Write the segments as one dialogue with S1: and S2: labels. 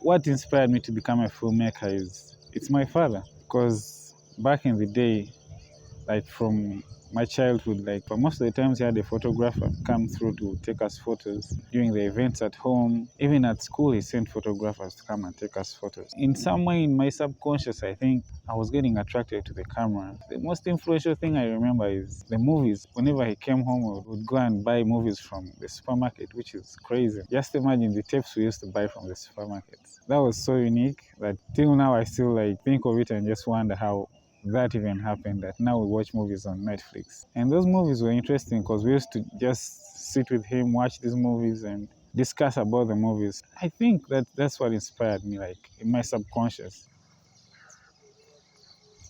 S1: What inspired me to become a filmmaker is it's my father. Because back in the day, like from my childhood, like for most of the times he had a photographer come through to take us photos during the events at home. Even at school, he sent photographers to come and take us photos. In some way, in my subconscious, I think I was getting attracted to the camera. The most influential thing I remember is the movies. Whenever he came home, we would go and buy movies from the supermarket, which is crazy. Just imagine the tapes we used to buy from the supermarkets. That was so unique that till now I still like think of it and just wonder how that even happened, that now we watch movies on Netflix. And those movies were interesting because we used to just sit with him, watch these movies and discuss about the movies. I think that's what inspired me, like in my subconscious.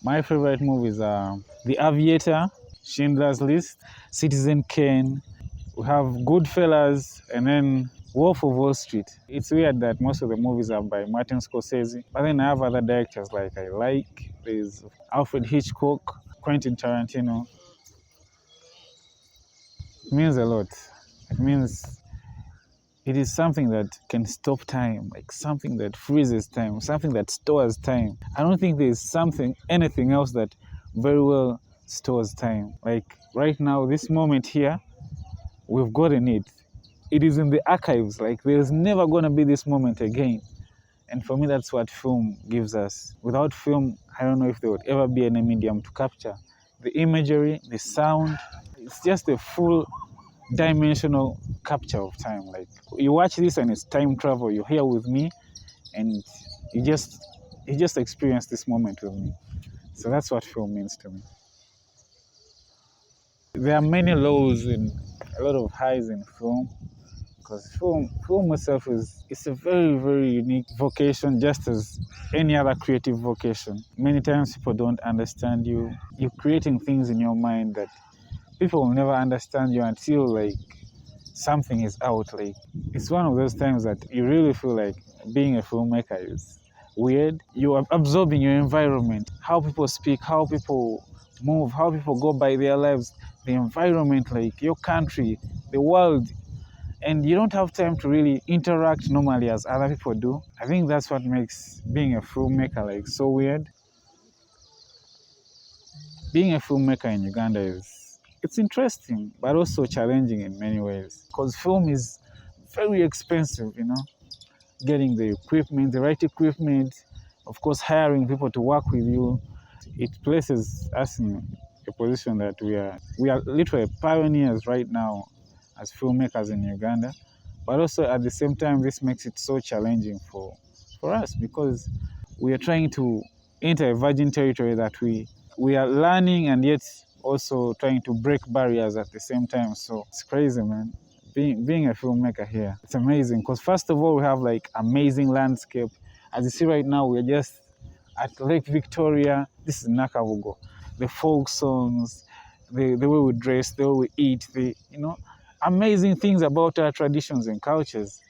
S1: My favorite movies are The Aviator, Schindler's List, Citizen Kane, we have Goodfellas, and then Wolf of Wall Street. It's weird that most of the movies are by Martin Scorsese, but then I have other directors like I like. There's Alfred Hitchcock, Quentin Tarantino. It means a lot. It means it is something that can stop time, like something that freezes time, something that stores time. I don't think there's anything else that very well stores time. Like right now, this moment here, we've gotten it. It is in the archives. Like there's never going to be this moment again. And for me, that's what film gives us. Without film, I don't know if there would ever be any medium to capture the imagery, the sound. It's just a full dimensional capture of time. Like you watch this and it's time travel. You're here with me and you just experience this moment with me. So that's what film means to me. There are many lows and a lot of highs in film. Because film itself it's a very, very unique vocation, just as any other creative vocation. Many times people don't understand you. You're creating things in your mind that people will never understand you until like something is out. Like it's one of those times that you really feel like being a filmmaker is weird. You are absorbing your environment, how people speak, how people move, how people go by their lives, the environment, like your country, the world. And you don't have time to really interact normally as other people do. I think that's what makes being a filmmaker like so weird. Being a filmmaker in Uganda it's interesting, but also challenging in many ways. Because film is very expensive, getting the equipment, the right equipment, of course, hiring people to work with you. It places us in a position that we are literally pioneers right now as filmmakers in Uganda, but also at the same time, this makes it so challenging for us because we are trying to enter a virgin territory that we are learning and yet also trying to break barriers at the same time. So it's crazy, man. Being a filmmaker here, it's amazing because first of all, we have like amazing landscape. As you see right now, we're just at Lake Victoria. This is Nakavugo. The folk songs, the way we dress, the way we eat, amazing things about our traditions and cultures.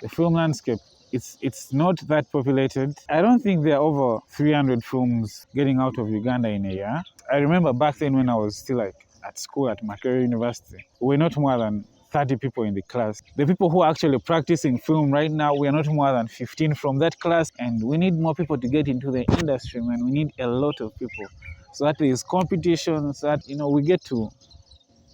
S1: The film landscape, it's not that populated. I don't think there are over 300 films getting out of Uganda in a year. I remember back then when I was still like at school at Makerere University, we were not more than 30 people in the class. The people who are actually practicing film right now, we are not more than 15 from that class, and we need more people to get into the industry, man. We need a lot of people. So that there is competition, so that, we get to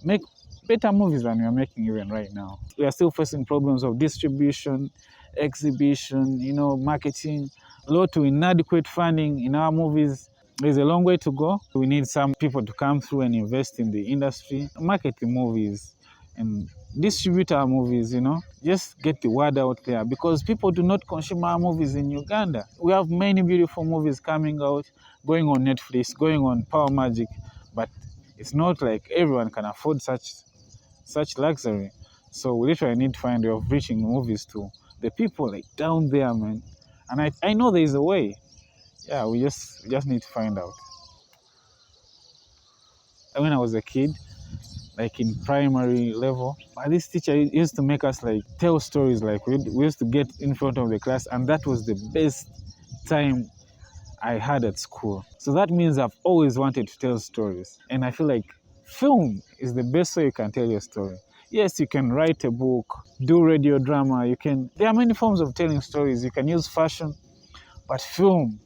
S1: make better movies than we are making even right now. We are still facing problems of distribution, exhibition, marketing, a lot to inadequate funding in our movies. There's a long way to go. We need some people to come through and invest in the industry, market the movies, and distribute our movies, just get the word out there because people do not consume our movies in Uganda. We have many beautiful movies coming out, going on Netflix, going on Power Magic, but it's not like everyone can afford such luxury. So we literally need to find a way of reaching movies to the people like down there, man. And I know there is a way. Yeah, we just need to find out. When I was a kid, like in primary level, this teacher used to make us like tell stories. Like we used to get in front of the class, and that was the best time I had at school. So that means I've always wanted to tell stories. And I feel like film is the best way you can tell your story. Yes, you can write a book, do radio drama. There are many forms of telling stories. You can use fashion, but film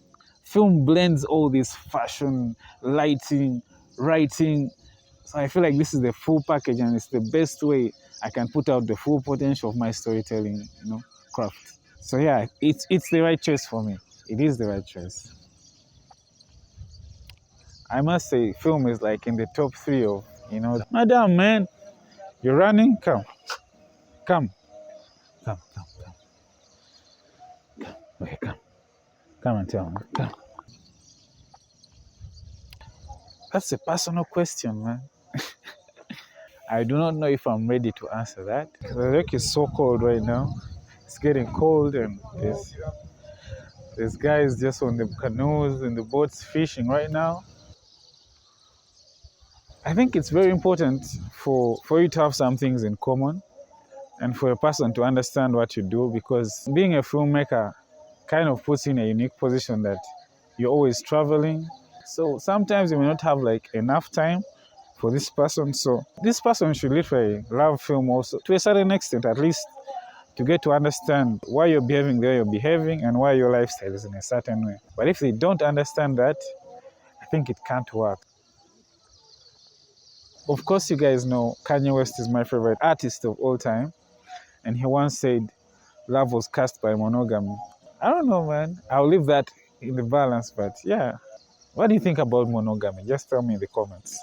S1: blends all this fashion, lighting, writing. So I feel like this is the full package, and it's the best way I can put out the full potential of my storytelling, craft. So yeah, it's the right choice for me. It is the right choice. I must say, film is like in the top three of, Madam, man, you're running? Come, come, come, come. Okay, come. Come and tell me. Come. That's a personal question, man. I do not know if I'm ready to answer that. The lake is so cold right now. It's getting cold, and there's guys just on the canoes and the boats fishing right now. I think it's very important for you to have some things in common and for a person to understand what you do, because being a filmmaker kind of puts you in a unique position that you're always traveling. So sometimes you may not have like enough time for this person. So this person should literally love film also to a certain extent, at least, to get to understand why you're behaving the way you're behaving and why your lifestyle is in a certain way. But if they don't understand that, I think it can't work. Of course, you guys know Kanye West is my favorite artist of all time. And he once said, love was cast by monogamy. I don't know, man. I'll leave that in the balance, but yeah. What do you think about monogamy? Just tell me in the comments.